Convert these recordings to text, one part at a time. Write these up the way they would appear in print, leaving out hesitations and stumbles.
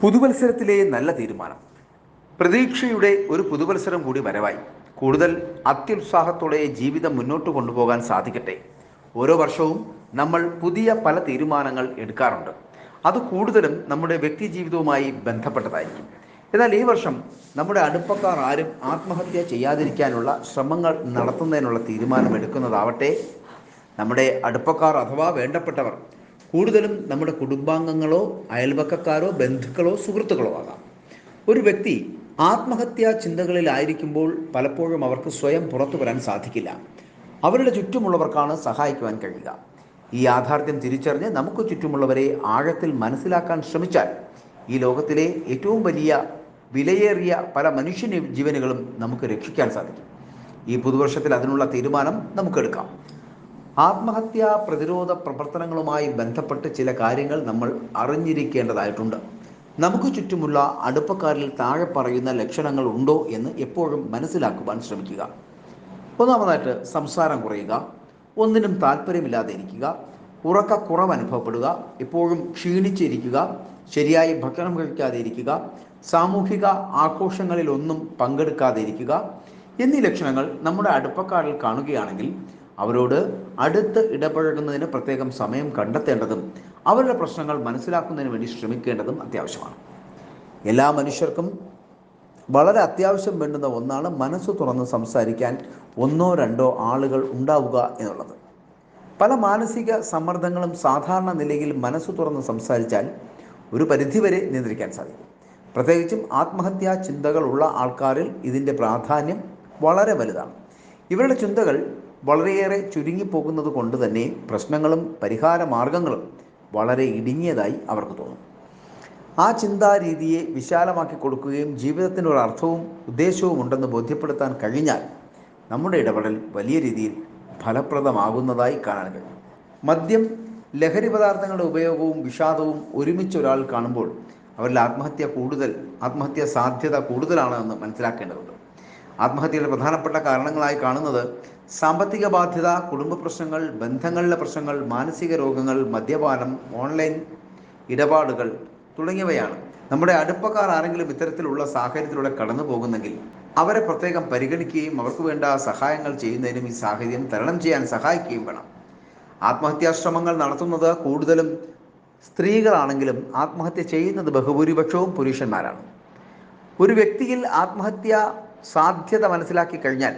പുതുവത്സരത്തിലെ നല്ല തീരുമാനം. പ്രതീക്ഷയുടെ ഒരു പുതുവത്സരം കൂടി വരവായി. കൂടുതൽ അത്യുത്സാഹത്തോടെ ജീവിതം മുന്നോട്ട് കൊണ്ടുപോകാൻ സാധിക്കട്ടെ. ഓരോ വർഷവും നമ്മൾ പുതിയ പല തീരുമാനങ്ങൾ എടുക്കാറുണ്ട്. അത് കൂടുതലും നമ്മുടെ വ്യക്തി ജീവിതവുമായി ബന്ധപ്പെട്ടതായിരിക്കും. എന്നാൽ ഈ വർഷം നമ്മുടെ അടുപ്പക്കാർ ആരും ആത്മഹത്യ ചെയ്യാതിരിക്കാനുള്ള ശ്രമങ്ങൾ നടത്തുന്നതിനുള്ള തീരുമാനം എടുക്കുന്നതാവട്ടെ. നമ്മുടെ അടുപ്പക്കാർ അഥവാ വേണ്ടപ്പെട്ടവർ കൂടുതലും നമ്മുടെ കുടുംബാംഗങ്ങളോ അയൽപക്കക്കാരോ ബന്ധുക്കളോ സുഹൃത്തുക്കളോ ആകാം. ഒരു വ്യക്തി ആത്മഹത്യാ ചിന്തകളിലായിരിക്കുമ്പോൾ പലപ്പോഴും അവർക്ക് സ്വയം പുറത്തു വരാൻ സാധിക്കില്ല. അവരുടെ ചുറ്റുമുള്ളവർക്കാണ് സഹായിക്കുവാൻ കഴിയുക. ഈ യാഥാർത്ഥ്യം തിരിച്ചറിഞ്ഞ് നമുക്ക് ചുറ്റുമുള്ളവരെ ആഴത്തിൽ മനസ്സിലാക്കാൻ ശ്രമിച്ചാൽ ഈ ലോകത്തിലെ ഏറ്റവും വലിയ വിലയേറിയ പല മനുഷ്യ ജീവനുകളും നമുക്ക് രക്ഷിക്കാൻ സാധിക്കും. ഈ പുതുവർഷത്തിൽ അതിനുള്ള തീരുമാനം നമുക്കെടുക്കാം. ആത്മഹത്യാ പ്രതിരോധ പ്രവർത്തനങ്ങളുമായി ബന്ധപ്പെട്ട് ചില കാര്യങ്ങൾ നമ്മൾ അറിഞ്ഞിരിക്കേണ്ടതായിട്ടുണ്ട്. നമുക്ക് ചുറ്റുമുള്ള അടുപ്പക്കാരിൽ താഴെ പറയുന്ന ലക്ഷണങ്ങൾ ഉണ്ടോ എന്ന് എപ്പോഴും മനസ്സിലാക്കുവാൻ ശ്രമിക്കുക. ഒന്നാമതായിട്ട്, സംസാരം കുറയുക, ഒന്നിനും താല്പര്യമില്ലാതെ ഇരിക്കുക, ഉറക്കക്കുറവ് അനുഭവപ്പെടുക, എപ്പോഴും ക്ഷീണിച്ചിരിക്കുക, ശരിയായി ഭക്ഷണം കഴിക്കാതെ ഇരിക്കുക, സാമൂഹിക ആഘോഷങ്ങളിലൊന്നും പങ്കെടുക്കാതെ ഇരിക്കുക എന്നീ ലക്ഷണങ്ങൾ നമ്മുടെ അടുപ്പക്കാരിൽ കാണുകയാണെങ്കിൽ അവരോട് അടുത്ത് ഇടപഴകുന്നതിന് പ്രത്യേകം സമയം കണ്ടെത്തേണ്ടതും അവരുടെ പ്രശ്നങ്ങൾ മനസ്സിലാക്കുന്നതിന് വേണ്ടി ശ്രമിക്കേണ്ടതും അത്യാവശ്യമാണ്. എല്ലാ മനുഷ്യർക്കും വളരെ അത്യാവശ്യം വേണ്ടുന്ന ഒന്നാണ് മനസ്സ് തുറന്ന് സംസാരിക്കാൻ ഒന്നോ രണ്ടോ ആളുകൾ ഉണ്ടാവുക എന്നുള്ളത്. പല മാനസിക സമ്മർദ്ദങ്ങളും സാധാരണ നിലയിൽ മനസ്സ് തുറന്ന് സംസാരിച്ചാൽ ഒരു പരിധിവരെ നിയന്ത്രിക്കാൻ സാധിക്കും. പ്രത്യേകിച്ചും ആത്മഹത്യാ ചിന്തകളുള്ള ആൾക്കാരിൽ ഇതിൻ്റെ പ്രാധാന്യം വളരെ വലുതാണ്. ഇവരുടെ ചിന്തകൾ വളരെയേറെ ചുരുങ്ങിപ്പോകുന്നത് കൊണ്ട് തന്നെ പ്രശ്നങ്ങളും പരിഹാര മാർഗങ്ങളും വളരെ ഇടുങ്ങിയതായി അവർക്ക് തോന്നും. ആ ചിന്താരീതിയെ വിശാലമാക്കി കൊടുക്കുകയും ജീവിതത്തിന് ഒരു അർത്ഥവും ഉദ്ദേശവും ഉണ്ടെന്ന് ബോധ്യപ്പെടുത്താൻ കഴിഞ്ഞാൽ നമ്മുടെ ഇടപെടൽ വലിയ രീതിയിൽ ഫലപ്രദമാകുന്നതായി കാണാൻ കഴിയും. മദ്യം, ലഹരി പദാർത്ഥങ്ങളുടെ ഉപയോഗവും വിഷാദവും ഒരുമിച്ച് ഒരാൾ കാണുമ്പോൾ അവരിൽ ആത്മഹത്യാ സാധ്യത കൂടുതലാണ് എന്ന് മനസ്സിലാക്കേണ്ടതുണ്ട്. ആത്മഹത്യയുടെ പ്രധാനപ്പെട്ട കാരണങ്ങളായി കാണുന്നത് സാമ്പത്തിക ബാധ്യത, കുടുംബ പ്രശ്നങ്ങൾ, ബന്ധങ്ങളിലെ പ്രശ്നങ്ങൾ, മാനസിക രോഗങ്ങൾ, മദ്യപാനം, ഓൺലൈൻ ഇടപാടുകൾ തുടങ്ങിയവയാണ്. നമ്മുടെ അടുപ്പക്കാർ ആരെങ്കിലും ഇത്തരത്തിലുള്ള സാഹചര്യത്തിലൂടെ കടന്നു പോകുന്നെങ്കിൽ അവരെ പ്രത്യേകം പരിഗണിക്കുകയും അവർക്ക് വേണ്ട സഹായങ്ങൾ ചെയ്യുന്നതിനും ഈ സാഹചര്യം തരണം ചെയ്യാൻ സഹായിക്കുകയും വേണം. ആത്മഹത്യാശ്രമങ്ങൾ നടത്തുന്നത് കൂടുതലും സ്ത്രീകളാണെങ്കിലും ആത്മഹത്യ ചെയ്യുന്നത് ബഹുഭൂരിപക്ഷവും പുരുഷന്മാരാണ്. ഒരു വ്യക്തിയിൽ ആത്മഹത്യ സാധ്യത മനസ്സിലാക്കി കഴിഞ്ഞാൽ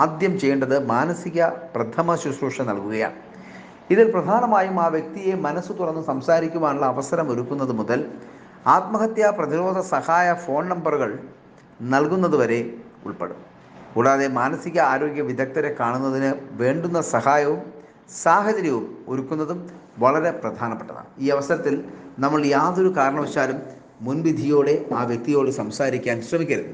ആദ്യം ചെയ്യേണ്ടത് മാനസിക പ്രഥമ ശുശ്രൂഷ നൽകുകയാണ്. ഇതിൽ പ്രധാനമായും ആ വ്യക്തിയെ മനസ്സ് തുറന്ന് സംസാരിക്കുവാനുള്ള അവസരം ഒരുക്കുന്നത് മുതൽ ആത്മഹത്യാ പ്രതിരോധ സഹായ ഫോൺ നമ്പറുകൾ നൽകുന്നതുവരെ ഉൾപ്പെടും. കൂടാതെ മാനസിക ആരോഗ്യ വിദഗ്ധരെ കാണുന്നതിന് വേണ്ടുന്ന സഹായവും സാഹചര്യവും ഒരുക്കുന്നതും വളരെ പ്രധാനപ്പെട്ടതാണ്. ഈ അവസരത്തിൽ നമ്മൾ യാതൊരു കാരണവശാലും മുൻവിധിയോടെ ആ വ്യക്തിയോട് സംസാരിക്കാൻ ശ്രമിക്കരുത്.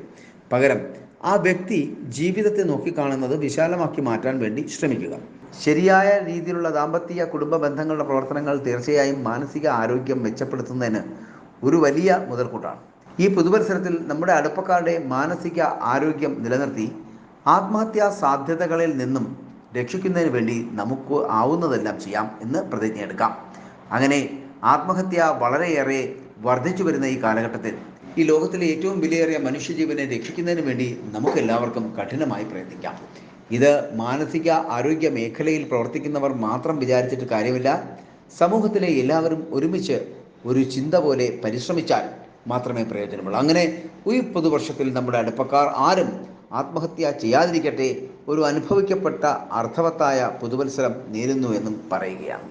പകരം ആ വ്യക്തി ജീവിതത്തെ നോക്കിക്കാണുന്നത് വിശാലമാക്കി മാറ്റാൻ വേണ്ടി ശ്രമിക്കുക. ശരിയായ രീതിയിലുള്ള ദാമ്പത്യ കുടുംബ ബന്ധങ്ങളുടെ പ്രവർത്തനങ്ങൾ തീർച്ചയായും മാനസിക ആരോഗ്യം മെച്ചപ്പെടുത്തുന്നതിന് ഒരു വലിയ മുതൽക്കൂട്ടാണ്. ഈ പുതുവത്സരത്തിൽ നമ്മുടെ അടുപ്പക്കാരുടെ മാനസിക ആരോഗ്യം നിലനിർത്തി ആത്മഹത്യാ സാധ്യതകളിൽ നിന്നും രക്ഷിക്കുന്നതിന് വേണ്ടി നമുക്ക് ആവുന്നതെല്ലാം ചെയ്യാം എന്ന് പ്രതിജ്ഞയെടുക്കാം. അങ്ങനെ ആത്മഹത്യ വളരെയേറെ വർദ്ധിച്ചു വരുന്ന ഈ കാലഘട്ടത്തിൽ ഈ ലോകത്തിലെ ഏറ്റവും വിലയേറിയ മനുഷ്യജീവനെ രക്ഷിക്കുന്നതിന് വേണ്ടി നമുക്കെല്ലാവർക്കും കഠിനമായി പ്രയത്നിക്കാം. ഇത് മാനസിക ആരോഗ്യ മേഖലയിൽ പ്രവർത്തിക്കുന്നവർ മാത്രം വിചാരിച്ചിട്ട് കാര്യമില്ല. സമൂഹത്തിലെ എല്ലാവരും ഒരുമിച്ച് ഒരു ചിന്ത പോലെ പരിശ്രമിച്ചാൽ മാത്രമേ പ്രയോജനമുള്ളൂ. അങ്ങനെ ഈ പുതുവർഷത്തിൽ നമ്മുടെ അടുപ്പക്കാർ ആരും ആത്മഹത്യ ചെയ്യാതിരിക്കട്ടെ. ഒരു അനുഭവിക്കപ്പെട്ട അർത്ഥവത്തായ പുതുവത്സരം നേരുന്നു എന്നും പറയുകയാണ്.